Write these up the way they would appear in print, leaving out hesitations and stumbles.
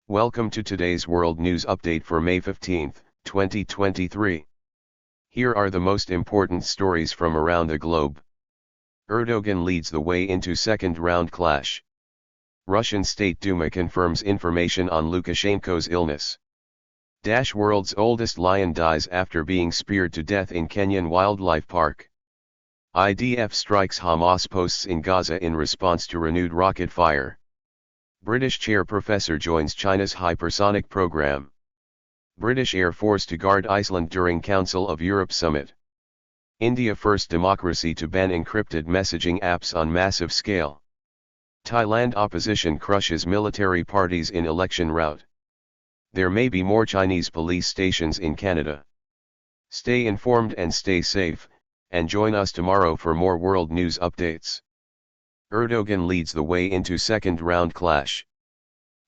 Welcome to today's World News Update for May 15, 2023. Here are the most important stories from around the globe. Erdoğan leads the way into second-round clash. Russian State Duma confirms information on Lukashenko's illness. World's oldest lion dies after being speared to death in Kenyan wildlife park. IDF strikes Hamas posts in Gaza in response to renewed rocket fire. British chair professor joins China's hypersonic program. British Air Force to guard Iceland during Council of Europe summit. India first democracy to ban encrypted messaging apps on massive scale. Thailand opposition crushes military parties in election rout. There may be more Chinese police stations in Canada. Stay informed and stay safe, and join us tomorrow for more world news updates. Erdoğan leads the way into second-round clash.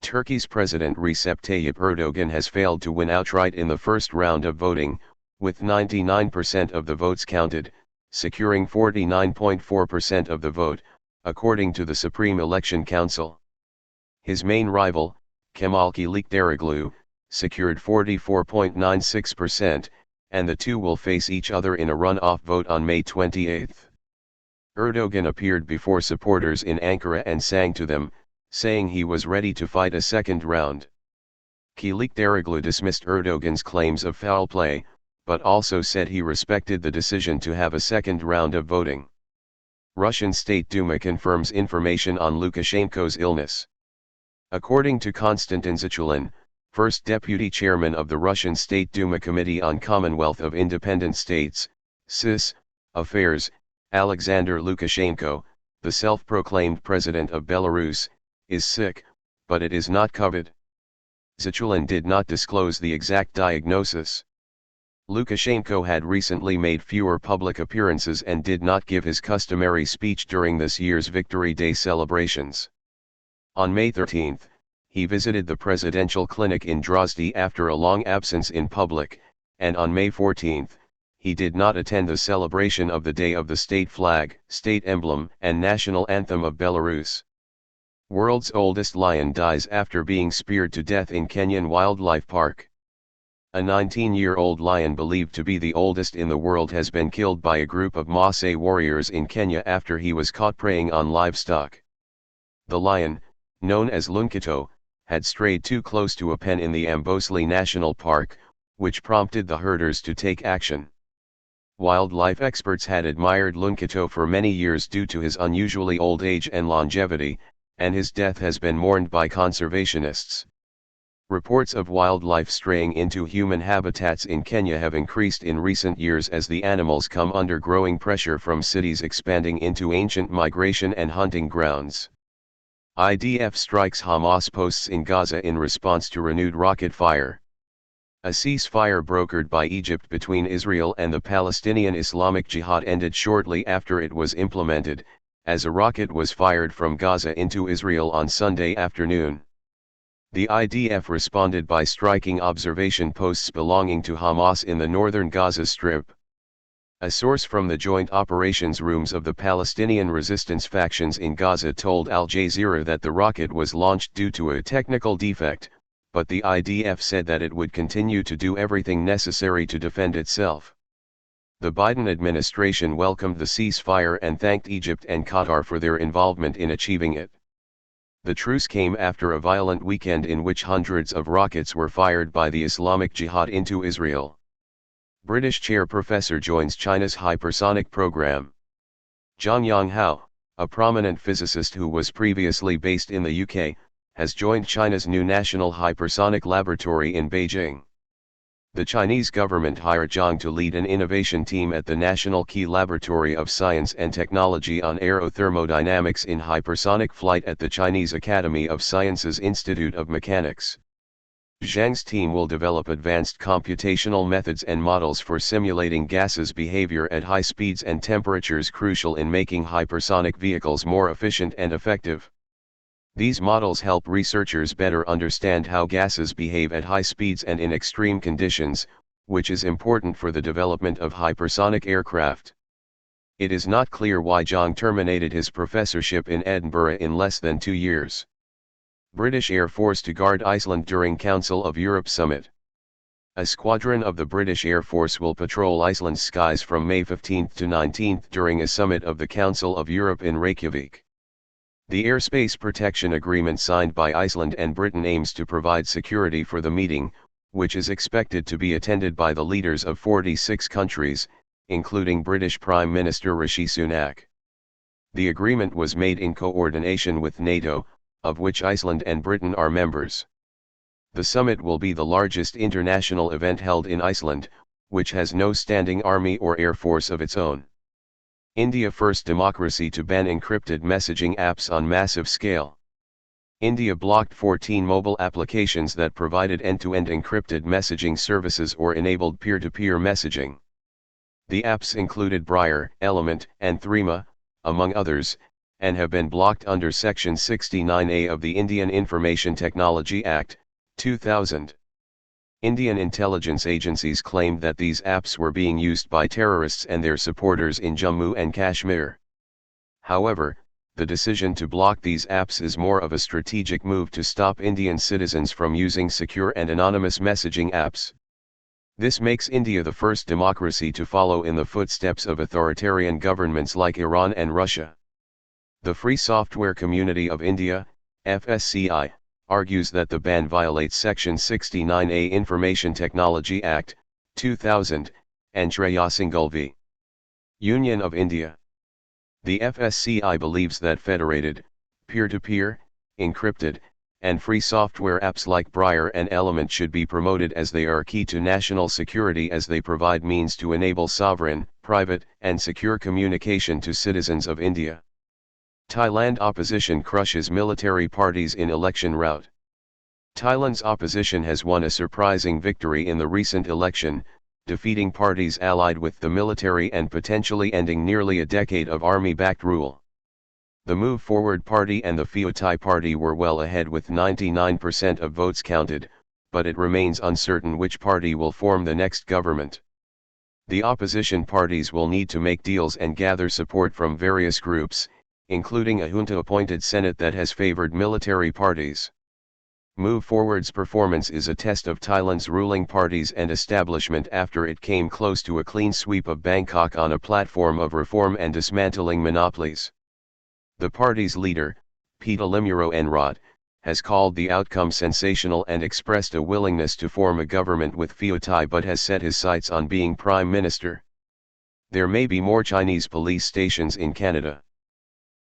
Turkey's President Recep Tayyip Erdoğan has failed to win outright in the first round of voting, with 99% of the votes counted, securing 49.4% of the vote, according to the Supreme Election Council. His main rival, Kemal Kılıçdaroğlu, secured 44.96%, and the two will face each other in a runoff vote on May 28. Erdoğan appeared before supporters in Ankara and sang to them, saying he was ready to fight a second round. Kılıçdaroğlu dismissed Erdoğan's claims of foul play, but also said he respected the decision to have a second round of voting. Russian State Duma confirms information on Lukashenko's illness. According to Konstantin Zichelin, first deputy chairman of the Russian State Duma Committee on Commonwealth of Independent States, CIS, Affairs, Alexander Lukashenko, the self-proclaimed president of Belarus, is sick, but it is not COVID. Zichelin did not disclose the exact diagnosis. Lukashenko had recently made fewer public appearances and did not give his customary speech during this year's Victory Day celebrations. On May 13, he visited the presidential clinic in Drozhdy after a long absence in public, and on May 14, he did not attend the celebration of the Day of the State Flag, State Emblem, and National Anthem of Belarus. World's oldest lion dies after being speared to death in Kenyan wildlife park. A 19-year-old lion believed to be the oldest in the world has been killed by a group of Maasai warriors in Kenya after he was caught preying on livestock. The lion, known as Lunkito, had strayed too close to a pen in the Amboseli National Park, which prompted the herders to take action. Wildlife experts had admired Lunkito for many years due to his unusually old age and longevity, and his death has been mourned by conservationists. Reports of wildlife straying into human habitats in Kenya have increased in recent years as the animals come under growing pressure from cities expanding into ancient migration and hunting grounds. IDF strikes Hamas posts in Gaza in response to renewed rocket fire. A ceasefire brokered by Egypt between Israel and the Palestinian Islamic Jihad ended shortly after it was implemented, as a rocket was fired from Gaza into Israel on Sunday afternoon. The IDF responded by striking observation posts belonging to Hamas in the northern Gaza Strip. A source from the joint operations rooms of the Palestinian resistance factions in Gaza told Al Jazeera that the rocket was launched due to a technical defect, but the IDF said that it would continue to do everything necessary to defend itself. The Biden administration welcomed the ceasefire and thanked Egypt and Qatar for their involvement in achieving it. The truce came after a violent weekend in which hundreds of rockets were fired by the Islamic Jihad into Israel. British chair professor joins China's hypersonic program. Zhang Yonghao, a prominent physicist who was previously based in the UK, has joined China's new National Hypersonic Laboratory in Beijing. The Chinese government hired Zhang to lead an innovation team at the National Key Laboratory of Science and Technology on Aerothermodynamics in hypersonic flight at the Chinese Academy of Sciences Institute of Mechanics. Zhang's team will develop advanced computational methods and models for simulating gases' behavior at high speeds and temperatures crucial in making hypersonic vehicles more efficient and effective. These models help researchers better understand how gases behave at high speeds and in extreme conditions, which is important for the development of hypersonic aircraft. It is not clear why Zhang terminated his professorship in Edinburgh in less than 2 years. British Air Force to guard Iceland during Council of Europe summit. A squadron of the British Air Force will patrol Iceland's skies from May 15 to 19 during a summit of the Council of Europe in Reykjavik. The airspace protection agreement signed by Iceland and Britain aims to provide security for the meeting, which is expected to be attended by the leaders of 46 countries, including British Prime Minister Rishi Sunak. The agreement was made in coordination with NATO, of which Iceland and Britain are members. The summit will be the largest international event held in Iceland, which has no standing army or air force of its own. India, first democracy to ban encrypted messaging apps on massive scale. India blocked 14 mobile applications that provided end-to-end encrypted messaging services or enabled peer-to-peer messaging. The apps included Briar, Element, and Threema, among others, and have been blocked under Section 69A of the Indian Information Technology Act, 2000. Indian intelligence agencies claimed that these apps were being used by terrorists and their supporters in Jammu and Kashmir. However, the decision to block these apps is more of a strategic move to stop Indian citizens from using secure and anonymous messaging apps. This makes India the first democracy to follow in the footsteps of authoritarian governments like Iran and Russia. The Free Software Community of India, FSCI, argues that the ban violates Section 69A Information Technology Act, 2000, and Shreya Singhvi. Union of India. The FSCI believes that federated, peer-to-peer, encrypted, and free software apps like Briar and Element should be promoted as they are key to national security, as they provide means to enable sovereign, private, and secure communication to citizens of India. Thailand opposition crushes military parties in election rout. Thailand's opposition has won a surprising victory in the recent election, defeating parties allied with the military and potentially ending nearly a decade of army-backed rule. The Move Forward Party and the Pheu Thai Party were well ahead with 99% of votes counted, but it remains uncertain which party will form the next government. The opposition parties will need to make deals and gather support from various groups, including a junta-appointed Senate that has favored military parties. Move Forward's performance is a test of Thailand's ruling parties and establishment after it came close to a clean sweep of Bangkok on a platform of reform and dismantling monopolies. The party's leader, Pita Limuro Enrod, has called the outcome sensational and expressed a willingness to form a government with Pheu Thai, but has set his sights on being prime minister. There may be more Chinese police stations in Canada.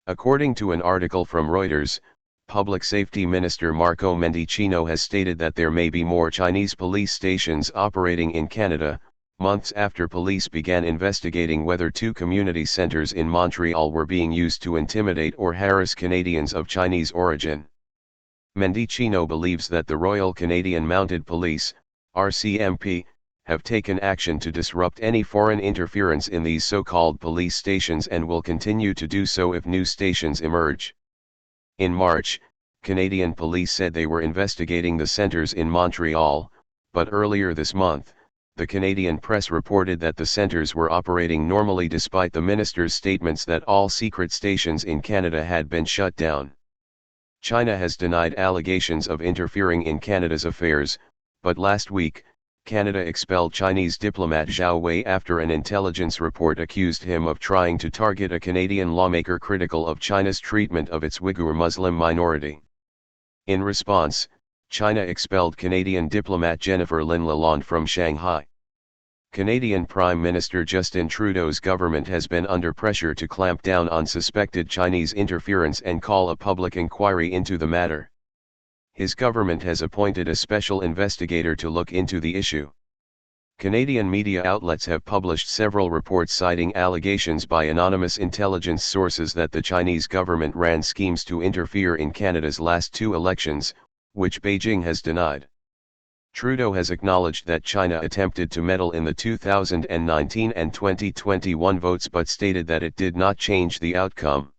According to an article from Reuters, Public Safety Minister Marco Mendicino has stated that there may be more Chinese police stations operating in Canada, months after police began investigating whether 2 community centers in Montreal were being used to intimidate or harass Canadians of Chinese origin. Mendicino believes that the Royal Canadian Mounted Police, RCMP, have taken action to disrupt any foreign interference in these so-called police stations and will continue to do so if new stations emerge. In March, Canadian police said they were investigating the centers in Montreal, but earlier this month, the Canadian press reported that the centers were operating normally despite the minister's statements that all secret stations in Canada had been shut down. China has denied allegations of interfering in Canada's affairs, but last week, Canada expelled Chinese diplomat Zhao Wei after an intelligence report accused him of trying to target a Canadian lawmaker critical of China's treatment of its Uyghur Muslim minority. In response, China expelled Canadian diplomat Jennifer Lynn Lalonde from Shanghai. Canadian Prime Minister Justin Trudeau's government has been under pressure to clamp down on suspected Chinese interference and call a public inquiry into the matter. His government has appointed a special investigator to look into the issue. Canadian media outlets have published several reports citing allegations by anonymous intelligence sources that the Chinese government ran schemes to interfere in Canada's last 2 elections, which Beijing has denied. Trudeau has acknowledged that China attempted to meddle in the 2019 and 2021 votes but stated that it did not change the outcome.